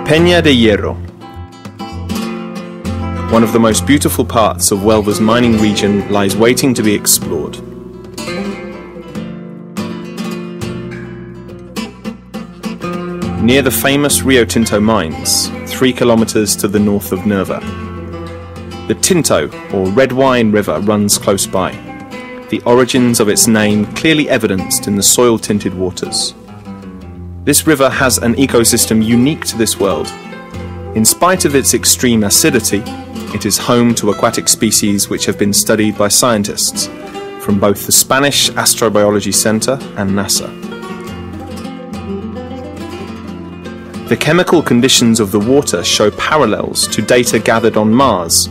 Peña de Hierro, one of the most beautiful parts of Huelva's mining region, lies waiting to be explored. Near the famous Rio Tinto mines, 3 kilometers to the north of Nerva. The Tinto, or red wine river, runs close by, the origins of its name clearly evidenced in the soil-tinted waters. This river has an ecosystem unique to this world. In spite of its extreme acidity, it is home to aquatic species which have been studied by scientists from both the Spanish Astrobiology Center and NASA. The chemical conditions of the water show parallels to data gathered on Mars,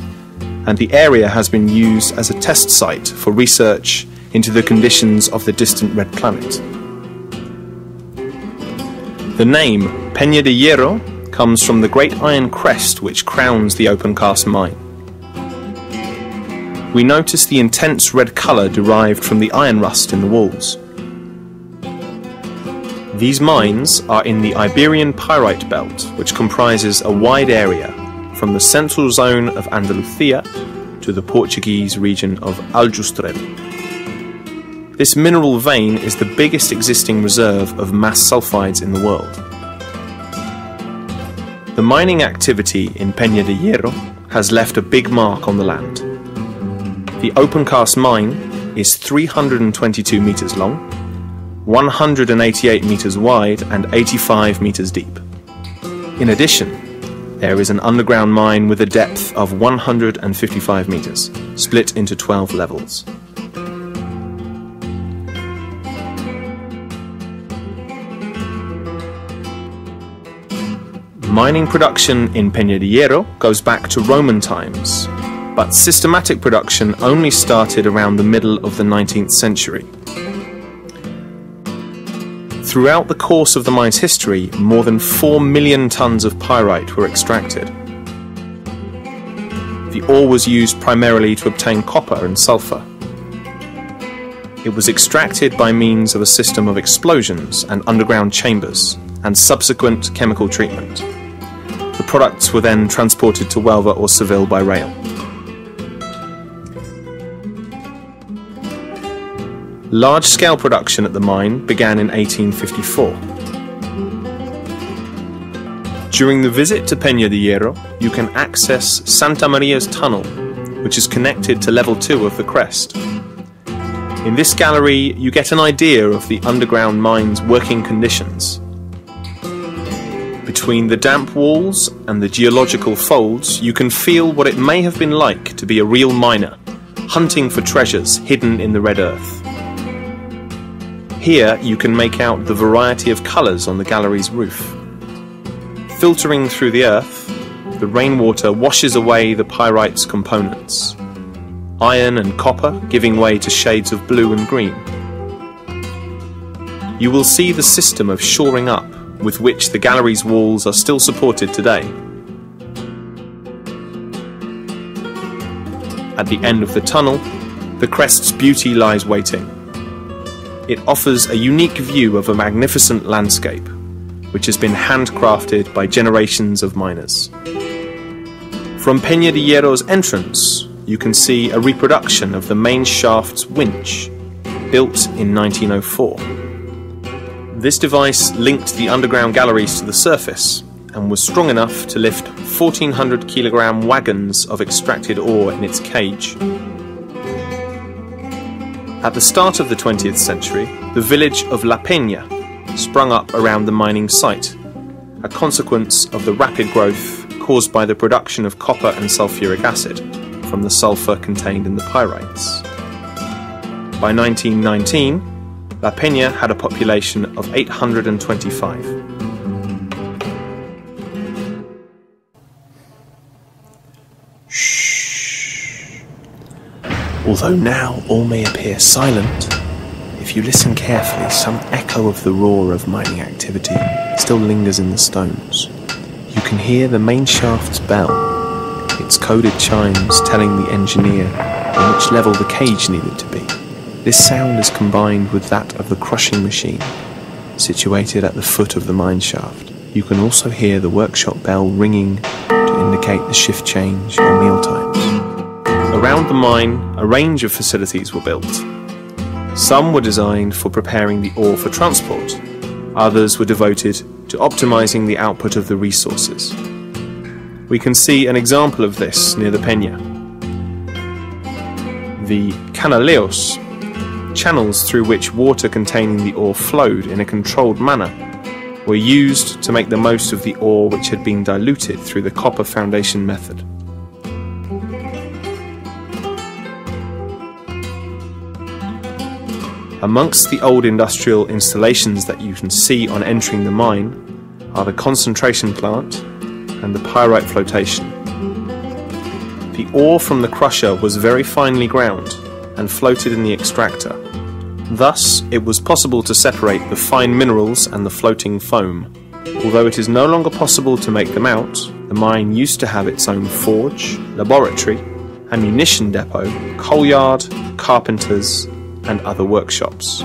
and the area has been used as a test site for research into the conditions of the distant red planet. The name Peña de Hierro comes from the great iron crest which crowns the open-cast mine. We notice the intense red colour derived from the iron rust in the walls. These mines are in the Iberian Pyrite Belt, which comprises a wide area from the central zone of Andalusia to the Portuguese region of Aljustrel. This mineral vein is the biggest existing reserve of mass sulfides in the world. The mining activity in Peña de Hierro has left a big mark on the land. The open-cast mine is 322 meters long, 188 meters wide and 85 meters deep. In addition, there is an underground mine with a depth of 155 meters, split into 12 levels. Mining production in Peña de Hierro goes back to Roman times, but systematic production only started around the middle of the 19th century. Throughout the course of the mine's history, more than 4 million tons of pyrite were extracted. The ore was used primarily to obtain copper and sulfur. It was extracted by means of a system of explosions and underground chambers, and subsequent chemical treatment. The products were then transported to Huelva or Seville by rail. Large-scale production at the mine began in 1854. During the visit to Peña de Hierro, you can access Santa Maria's tunnel, which is connected to level 2 of the crest. In this gallery, you get an idea of the underground mine's working conditions. Between the damp walls and the geological folds, you can feel what it may have been like to be a real miner, hunting for treasures hidden in the red earth. Here you can make out the variety of colours on the gallery's roof. Filtering through the earth, the rainwater washes away the pyrite's components, iron and copper giving way to shades of blue and green. You will see the system of shoring up with which the gallery's walls are still supported today. At the end of the tunnel, the crest's beauty lies waiting. It offers a unique view of a magnificent landscape, which has been handcrafted by generations of miners. From Peña de Hierro's entrance, you can see a reproduction of the main shaft's winch, built in 1904. This device linked the underground galleries to the surface and was strong enough to lift 1,400 kilogram wagons of extracted ore in its cage. At the start of the 20th century, the village of La Peña sprung up around the mining site, a consequence of the rapid growth caused by the production of copper and sulfuric acid from the sulfur contained in the pyrites. By 1919, La Peña had a population of 825. Shh. Although now all may appear silent, if you listen carefully, some echo of the roar of mining activity still lingers in the stones. You can hear the main shaft's bell, its coded chimes telling the engineer on which level the cage needed to be. This sound is combined with that of the crushing machine, situated at the foot of the mine shaft. You can also hear the workshop bell ringing to indicate the shift change or meal times. Around the mine, a range of facilities were built. Some were designed for preparing the ore for transport. Others were devoted to optimizing the output of the resources. We can see an example of this near the Peña. The canaleos, channels through which water containing the ore flowed in a controlled manner, were used to make the most of the ore which had been diluted through the copper foundation method. Amongst the old industrial installations that you can see on entering the mine are the concentration plant and the pyrite flotation. The ore from the crusher was very finely ground and floated in the extractor. Thus, it was possible to separate the fine minerals and the floating foam. Although it is no longer possible to make them out, the mine used to have its own forge, laboratory, ammunition depot, coal yard, carpenters, and other workshops.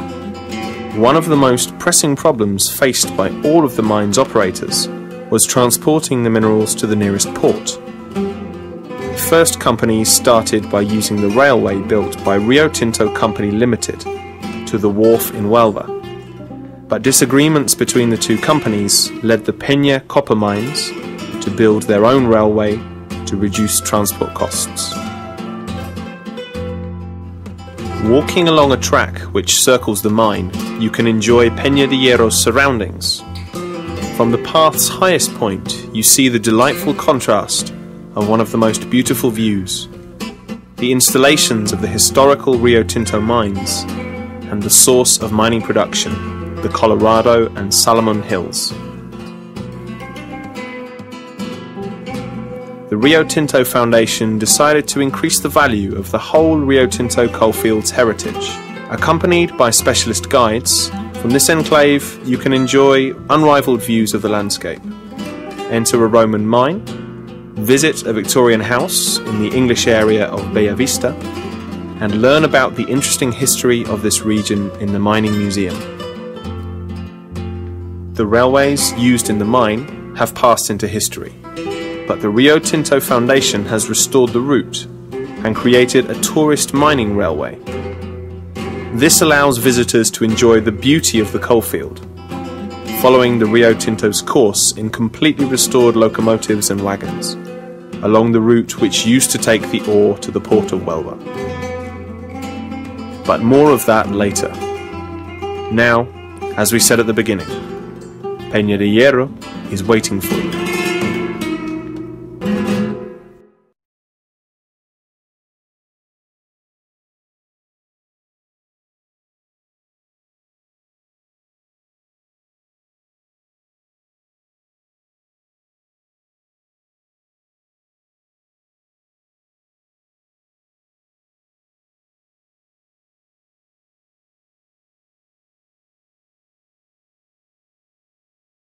One of the most pressing problems faced by all of the mine's operators was transporting the minerals to the nearest port. The first companies started by using the railway built by Rio Tinto Company Limited to the wharf in Huelva, but disagreements between the two companies led the Peña copper mines to build their own railway to reduce transport costs. Walking along a track which circles the mine, you can enjoy Peña de Hierro's surroundings. From the path's highest point, you see the delightful contrast of one of the most beautiful views, the installations of the historical Rio Tinto mines, and the source of mining production, the Colorado and Salomon Hills. The Rio Tinto Foundation decided to increase the value of the whole Rio Tinto coalfields heritage. Accompanied by specialist guides, from this enclave you can enjoy unrivaled views of the landscape. Enter a Roman mine, visit a Victorian house in the English area of Bella Vista, and learn about the interesting history of this region in the Mining Museum. The railways used in the mine have passed into history, but the Rio Tinto Foundation has restored the route and created a tourist mining railway. This allows visitors to enjoy the beauty of the coalfield, following the Rio Tinto's course in completely restored locomotives and wagons, along the route which used to take the ore to the port of Huelva. But more of that later. Now, as we said at the beginning, Peña de Hierro is waiting for you.